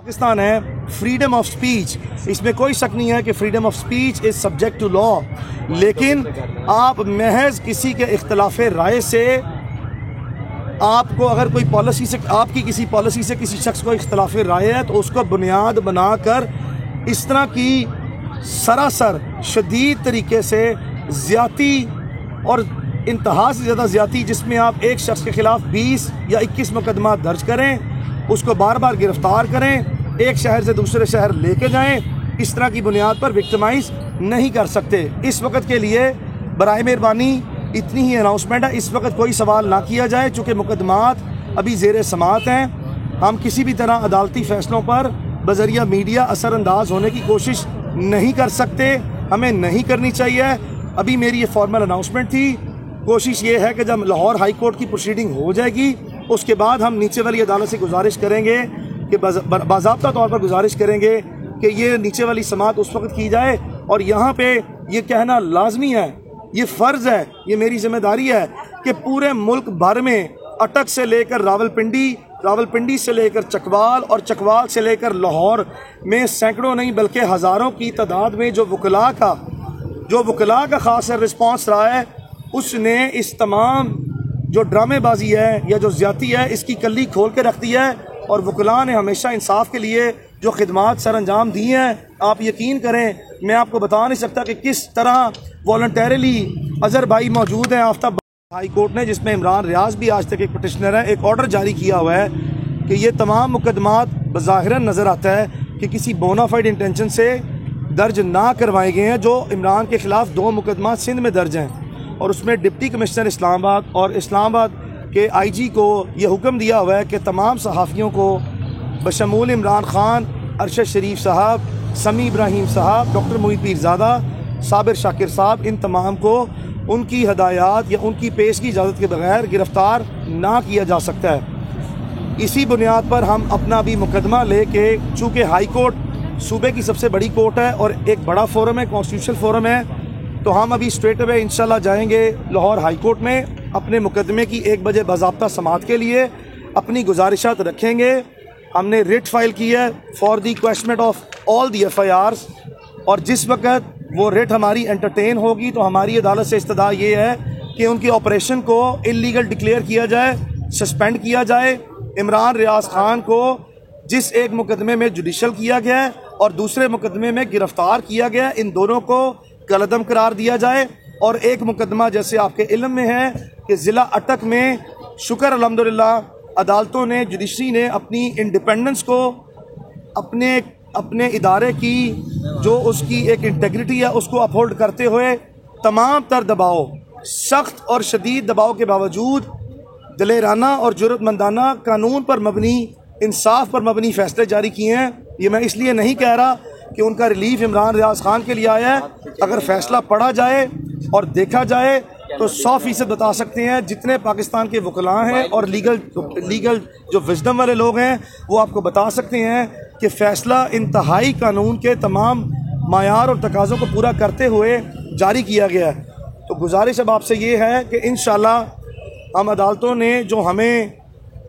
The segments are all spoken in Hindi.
पाकिस्तान है फ्रीडम ऑफ स्पीच, इसमें कोई शक नहीं है कि freedom of speech is subject to law, लेकिन आप महज किसी के इख्तलाफ राय से आपको अगर कोई पॉलिसी से आपकी किसी पॉलिसी से किसी शख्स को इख्तलाफ राय है तो उसको बुनियाद बनाकर इस तरह की सरासर शदीद तरीके से ज़्यादती और इंतहा से ज़्यादा ज़्यादती, जिसमें आप एक शख्स के ख़िलाफ़ 20 या 21 मुकदमा दर्ज करें, उसको बार बार गिरफ़्तार करें, एक शहर से दूसरे शहर लेके जाएं, इस तरह की बुनियाद पर विक्टिमाइज़ नहीं कर सकते। इस वक्त के लिए बराए मेहरबानी इतनी ही अनाउंसमेंट है, इस वक्त कोई सवाल ना किया जाए चूँकि मुकदमात अभी ज़ेर समाअत हैं। हम किसी भी तरह अदालती फ़ैसलों पर बज़रिया मीडिया असरअंदाज होने की कोशिश नहीं कर सकते, हमें नहीं करनी चाहिए। अभी मेरी ये फॉर्मल अनाउंसमेंट थी। कोशिश ये है कि जब लाहौर हाई कोर्ट की प्रोसीडिंग हो जाएगी उसके बाद हम नीचे वाली अदालत से गुजारिश करेंगे कि बाज़ाब्ता तौर पर गुजारिश करेंगे कि ये नीचे वाली समाअत उस वक्त की जाए, और यहाँ पे ये कहना लाजमी है, ये फ़र्ज़ है, ये मेरी जिम्मेदारी है कि पूरे मुल्क भर में अटक से लेकर रावलपिंडी से लेकर चकवाल और चकवाल से लेकर लाहौर में सैकड़ों नहीं बल्कि हज़ारों की तादाद में जो वकला का ख़ास रिस्पॉन्स रहा है, उसने इस तमाम जो ड्रामेबाजी है या जो ज़्यादती है इसकी कल्ली खोल के रख दी है। और वकला ने हमेशा इंसाफ के लिए जो खिदमात सर अंजाम दी हैं, आप यकीन करें मैं आपको बता नहीं सकता कि किस तरह वॉलंटरीली अज़हर भाई मौजूद हैं आफ्ताब हाई कोर्ट ने, जिसमें इमरान रियाज भी आज तक एक पटिशनर है, एक ऑर्डर जारी किया हुआ है कि ये तमाम मुकदमात बज़ाहिरन नज़र आता है कि किसी बोनाफाइड इंटेंशन से दर्ज ना करवाए गए हैं। जो इमरान के ख़िलाफ़ 2 मुकदमात सिंध में दर्ज हैं और उसमें डिप्टी कमिश्नर इस्लामाबाद और इस्लामाबाद के IG को ये हुक्म दिया हुआ है कि तमाम सहाफ़ियों को बशमूल इमरान ख़ान, अरशद शरीफ साहब, समी इब्राहिम साहब, डॉक्टर मोहित पीरज़ादा, साबिर शाकिर साहब, इन तमाम को उनकी हदायत या उनकी पेश की इजाज़त के बगैर गिरफ़्तार ना किया जा सकता है। इसी बुनियाद पर हम अपना भी मुकदमा लेके, चूँकि हाई कोर्ट सूबे की सबसे बड़ी कोर्ट है और एक बड़ा फोरम है, कॉन्स्टिट्यूशनल फोरम है, तो हम अभी स्ट्रेट अवे इंशाल्लाह जाएंगे लाहौर हाई कोर्ट में अपने मुकदमे की 1 बजे बाज़ाब्ता समाअत के लिए अपनी गुजारिशात रखेंगे। हमने रिट फाइल की है for the question of all the FIRs, और जिस वक्त वो रिट हमारी एंटरटेन होगी तो हमारी अदालत से इस्तदा ये है कि उनकी ऑपरेशन को इलीगल डिक्लेयर किया जाए, सस्पेंड किया जाए। इमरान रियाज खान को जिस एक मुकदमे में जुडिशल किया गया है और दूसरे मुकदमे में गिरफ़्तार किया गया, इन दोनों को कलअदम करार दिया जाए। और एक मुकदमा जैसे आपके इल्म में है कि ज़िला अटक में शुक्र अल्हम्दुलिल्लाह अदालतों ने, जुडिशरी ने अपनी इंडिपेंडेंस को, अपने इदारे की जो उसकी एक इंटेग्रिटी है उसको अपहोल्ड करते हुए तमाम तर दबाव, सख्त और शदीद दबाव के बावजूद दलेराना और जुर्रतमंदाना कानून पर मबनी, इंसाफ पर मबनी फ़ैसले जारी किए हैं। ये मैं इसलिए नहीं कह रहा कि उनका रिलीफ इमरान रियाज खान के लिए आया है। अगर फ़ैसला पढ़ा जाए और देखा जाए तो 100% बता सकते हैं जितने पाकिस्तान के वकला हैं और लीगल जो विजडम वाले लोग हैं वो आपको बता सकते हैं कि फ़ैसला इंतहाई कानून के तमाम मायार और तकाज़ों को पूरा करते हुए जारी किया गया है। तो गुजारिश अब आपसे ये है कि इंशाल्लाह हम अदालतों ने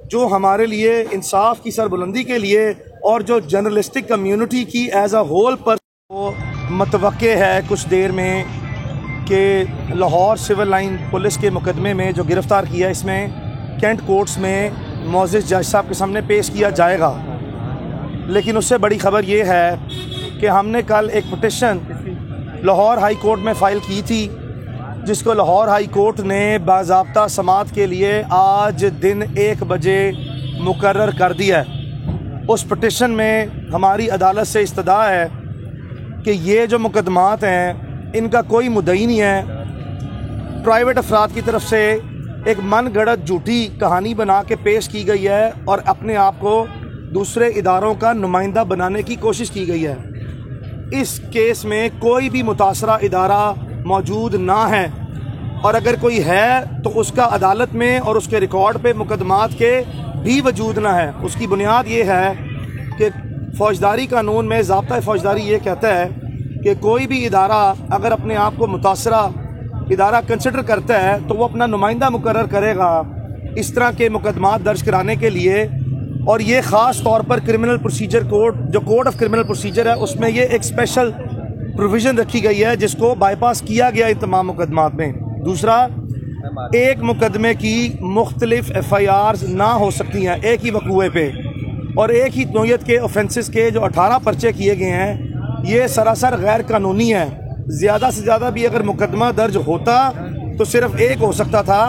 जो हमारे लिए इंसाफ की सरबुलंदी के लिए और जो जर्नलिस्टिक कम्युनिटी की एज अ होल पर वो मतवक्के है कुछ देर में कि लाहौर सिविल लाइन पुलिस के मुकदमे में जो गिरफ़्तार किया, इसमें कैंट कोर्ट्स में मोअज़्ज़िज़ जज साहब के सामने पेश किया जाएगा। लेकिन उससे बड़ी ख़बर ये है कि हमने कल एक पिटिशन लाहौर हाई कोर्ट में फ़ाइल की थी, जिसको लाहौर हाई कोर्ट ने बाज़ाब्ता समाअत के लिए आज दिन 1 बजे मुकर्रर कर दिया है। उस पिटिशन में हमारी अदालत से इस्तदा है कि ये जो मुकदमात हैं इनका कोई मुद्दई नहीं है, प्राइवेट अफराद की तरफ से एक मन गढ़ंत झूठी कहानी बना के पेश की गई है और अपने आप को दूसरे इदारों का नुमाइंदा बनाने की कोशिश की गई है। इस केस में कोई भी मुतासरा इदारा मौजूद ना है, और अगर कोई है तो उसका अदालत में और उसके रिकॉर्ड पे मुकदमात के भी वजूद ना है। उसकी बुनियाद ये है कि फ़ौजदारी कानून में ज़ाब्ता फ़ौजदारी ये कहता है कि कोई भी इदारा अगर अपने आप को मुतासरा इदारा कंसिडर करता है तो वो अपना नुमाइंदा मुकर्रर करेगा इस तरह के मुकदमात दर्ज कराने के लिए और ये ख़ास तौर पर क्रिमिनल प्रोसीजर कोड, जो कोड ऑफ क्रिमिनल प्रोसीजर है, उसमें ये एक स्पेशल प्रोविज़न रखी गई है जिसको बाईपास किया गया इन तमाम मुकदमात में। दूसरा, एक मुकदमे की मुख्तलिफ FIRs ना हो सकती हैं एक ही वकूए पे, और एक ही नौयत के ऑफेंसेस के जो 18 पर्चे किए गए हैं ये सरासर गैर कानूनी है। ज़्यादा से ज़्यादा भी अगर मुकदमा दर्ज होता तो सिर्फ एक हो सकता था,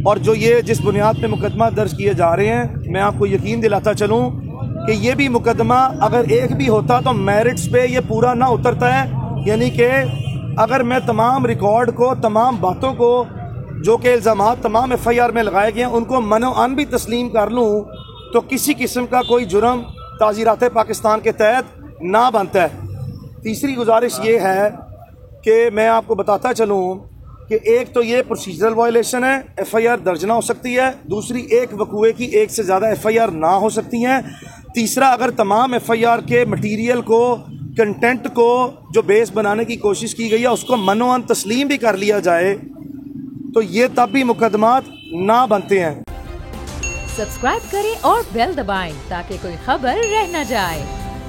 और जो ये जिस बुनियाद पे मुकदमा दर्ज किए जा रहे हैं, मैं आपको यकीन दिलाता चलूँ कि ये भी मुकदमा अगर एक भी होता तो मेरिट्स पे ये पूरा ना उतरता है। यानी कि अगर मैं तमाम रिकॉर्ड को, तमाम बातों को जो कि इल्ज़ामात तमाम FIR में लगाए गए हैं उनको मनोअन भी तस्लीम कर लूँ तो किसी किस्म का कोई जुर्म ताज़ीरात पाकिस्तान के तहत ना बनता है। तीसरी गुजारिश ये है कि मैं आपको बताता चलूँ कि एक तो ये प्रोसीजरल वायलेशन है, FIR दर्ज ना हो सकती है। दूसरी, एक वकूए की एक से ज़्यादा FIR ना हो सकती हैं। तीसरा, अगर तमाम FIR के मटीरियल को, कंटेंट को जो बेस बनाने की कोशिश की गई है उसको मनोअन तस्लीम भी कर लिया जाए तो ये तब भी मुकदमात ना बनते हैं। सब्सक्राइब करें और बेल दबाएं ताकि कोई खबर रह न जाए।